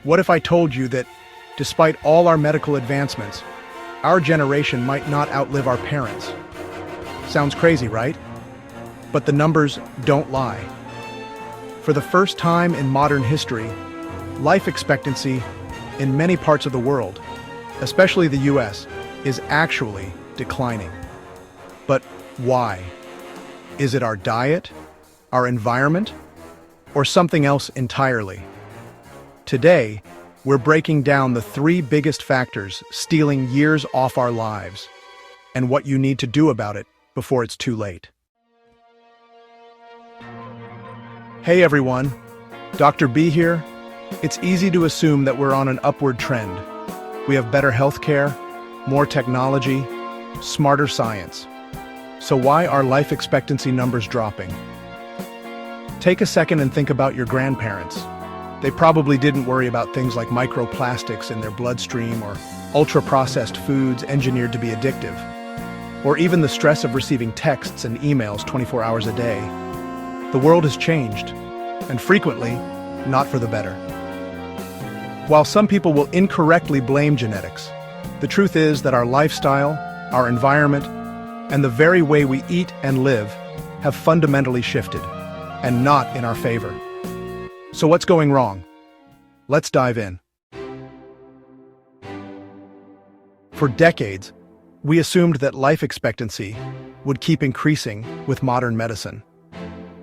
What if I told you that, despite all our medical advancements, our generation might not outlive our parents? Sounds crazy, right? But the numbers don't lie. For the first time in modern history, life expectancy in many parts of the world, especially the US, is actually declining. But why? Is it our diet, our environment, or something else entirely? Today, we're breaking down the 3 biggest factors stealing years off our lives, and what you need to do about it before it's too late. Hey everyone, Dr. B here. It's easy to assume that we're on an upward trend. We have better healthcare, more technology, smarter science. So why are life expectancy numbers dropping? Take a second and think about your grandparents. They probably didn't worry about things like microplastics in their bloodstream or ultra-processed foods engineered to be addictive, or even the stress of receiving texts and emails 24 hours a day. The world has changed, and frequently, not for the better. While some people will incorrectly blame genetics, the truth is that our lifestyle, our environment, and the very way we eat and live have fundamentally shifted, and not in our favor. So what's going wrong? Let's dive in. For decades, we assumed that life expectancy would keep increasing with modern medicine.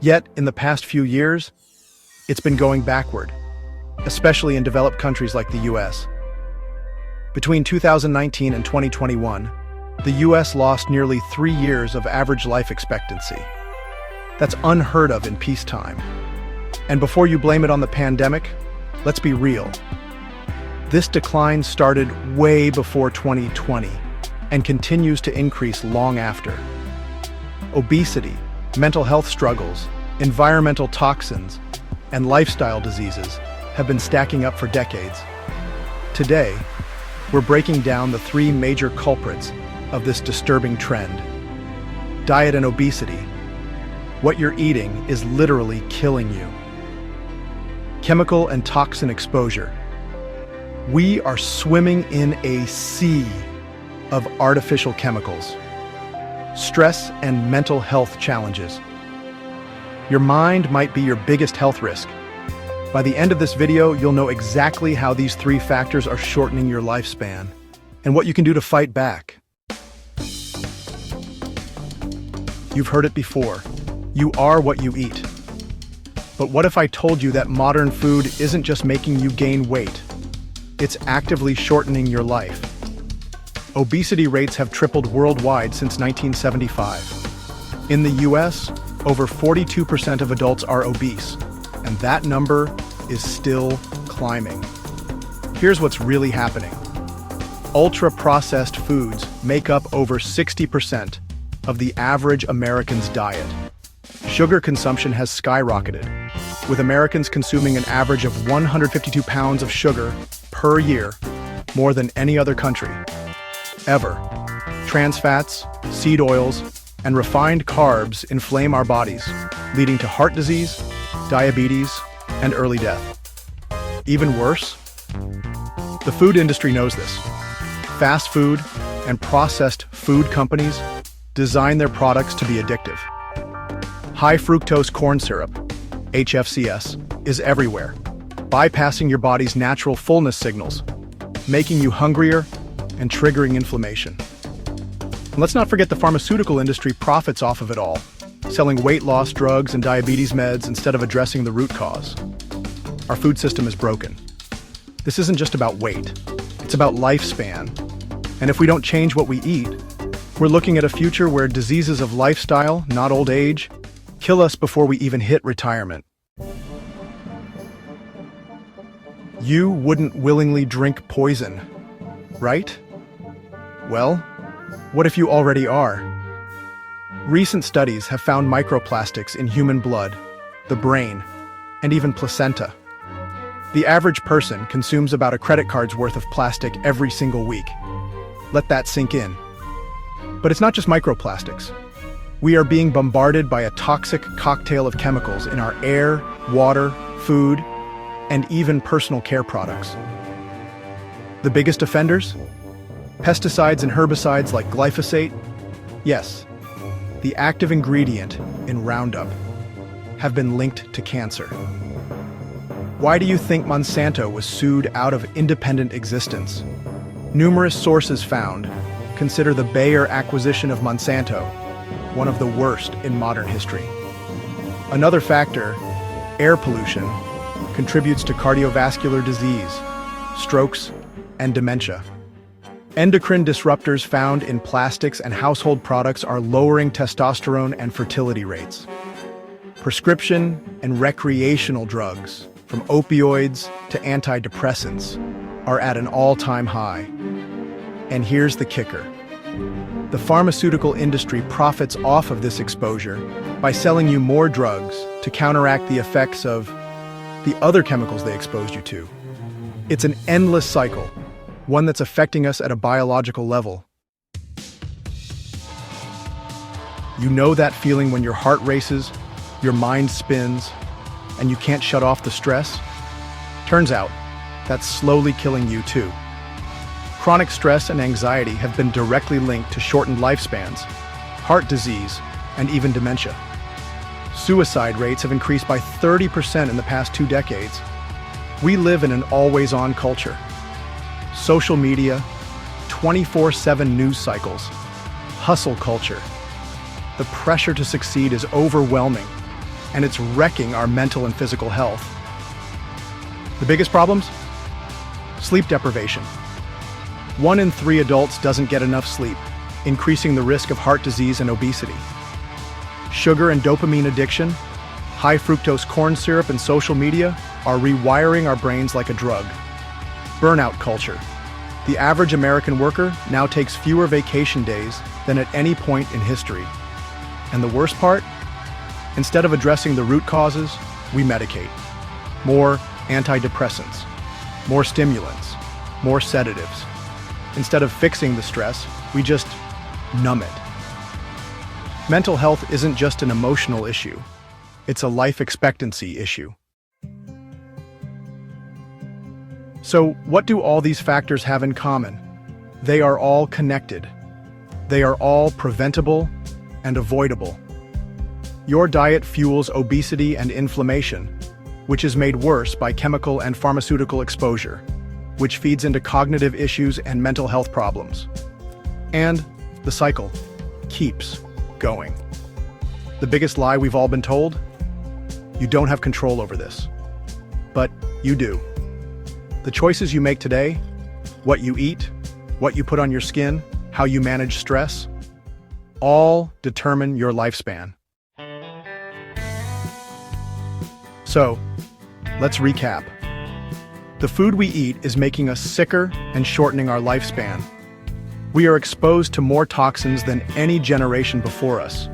Yet, in the past few years, it's been going backward, especially in developed countries like the US. Between 2019 and 2021, the US lost nearly 3 years of average life expectancy. That's unheard of in peacetime. And before you blame it on the pandemic, let's be real. This decline started way before 2020 and continues to increase long after. Obesity, mental health struggles, environmental toxins, and lifestyle diseases have been stacking up for decades. Today, we're breaking down the 3 major culprits of this disturbing trend. Diet and obesity. What you're eating is literally killing you. Chemical and toxin exposure. We are swimming in a sea of artificial chemicals. Stress and mental health challenges. Your mind might be your biggest health risk. By the end of this video, you'll know exactly how these 3 factors are shortening your lifespan and what you can do to fight back. You've heard it before. You are what you eat. But what if I told you that modern food isn't just making you gain weight? It's actively shortening your life. Obesity rates have tripled worldwide since 1975. In the US, over 42% of adults are obese, and that number is still climbing. Here's what's really happening. Ultra-processed foods make up over 60% of the average American's diet. Sugar consumption has skyrocketed, with Americans consuming an average of 152 pounds of sugar per year, more than any other country ever. Trans fats, seed oils, and refined carbs inflame our bodies, leading to heart disease, diabetes, and early death. Even worse, the food industry knows this. Fast food and processed food companies design their products to be addictive. High fructose corn syrup, HFCS, is everywhere, bypassing your body's natural fullness signals, making you hungrier and triggering inflammation. And let's not forget the pharmaceutical industry profits off of it all, selling weight loss drugs and diabetes meds instead of addressing the root cause. Our food system is broken. This isn't just about weight, it's about lifespan. And if we don't change what we eat, we're looking at a future where diseases of lifestyle, not old age, kill us before we even hit retirement. You wouldn't willingly drink poison, right? Well, what if you already are? Recent studies have found microplastics in human blood, the brain, and even placenta. The average person consumes about a credit card's worth of plastic every single week. Let that sink in. But it's not just microplastics. We are being bombarded by a toxic cocktail of chemicals in our air, water, food, and even personal care products. The biggest offenders? Pesticides and herbicides like glyphosate? Yes, the active ingredient in Roundup have been linked to cancer. Why do you think Monsanto was sued out of independent existence? Numerous sources found consider the Bayer acquisition of Monsanto one of the worst in modern history. Another factor, air pollution, contributes to cardiovascular disease, strokes, and dementia. Endocrine disruptors found in plastics and household products are lowering testosterone and fertility rates. Prescription and recreational drugs, from opioids to antidepressants, are at an all-time high. And here's the kicker. The pharmaceutical industry profits off of this exposure by selling you more drugs to counteract the effects of the other chemicals they exposed you to. It's an endless cycle, one that's affecting us at a biological level. You know that feeling when your heart races, your mind spins, and you can't shut off the stress? Turns out, that's slowly killing you too. Chronic stress and anxiety have been directly linked to shortened lifespans, heart disease, and even dementia. Suicide rates have increased by 30% in the past 2 decades. We live in an always-on culture. Social media, 24/7 news cycles, hustle culture. The pressure to succeed is overwhelming, and it's wrecking our mental and physical health. The biggest problems? Sleep deprivation. 1 in 3 adults doesn't get enough sleep, increasing the risk of heart disease and obesity. Sugar and dopamine addiction, high fructose corn syrup, and social media are rewiring our brains like a drug. Burnout culture. The average American worker now takes fewer vacation days than at any point in history. And the worst part? Instead of addressing the root causes, we medicate. More antidepressants, more stimulants, more sedatives. Instead of fixing the stress, we just numb it. Mental health isn't just an emotional issue. It's a life expectancy issue. So, what do all these factors have in common? They are all connected. They are all preventable and avoidable. Your diet fuels obesity and inflammation, which is made worse by chemical and pharmaceutical exposure, which feeds into cognitive issues and mental health problems. And the cycle keeps going. The biggest lie we've all been told? You don't have control over this. But you do. The choices you make today, what you eat, what you put on your skin, how you manage stress, all determine your lifespan. So, let's recap. The food we eat is making us sicker and shortening our lifespan. We are exposed to more toxins than any generation before us.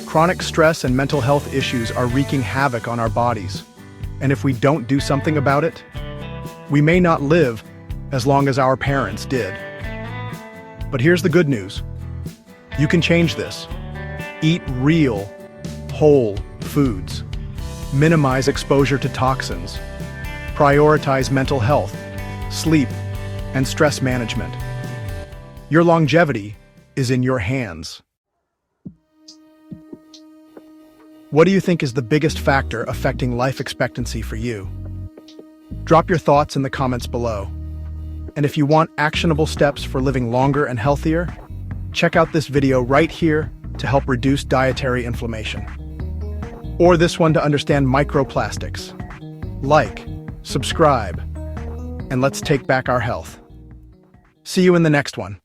Chronic stress and mental health issues are wreaking havoc on our bodies. And if we don't do something about it, we may not live as long as our parents did. But here's the good news. You can change this. Eat real, whole foods. Minimize exposure to toxins. Prioritize mental health, sleep, and stress management. Your longevity is in your hands. What do you think is the biggest factor affecting life expectancy for you? Drop your thoughts in the comments below. And if you want actionable steps for living longer and healthier, check out this video right here to help reduce dietary inflammation. Or this one to understand microplastics. Like, subscribe, and let's take back our health. See you in the next one.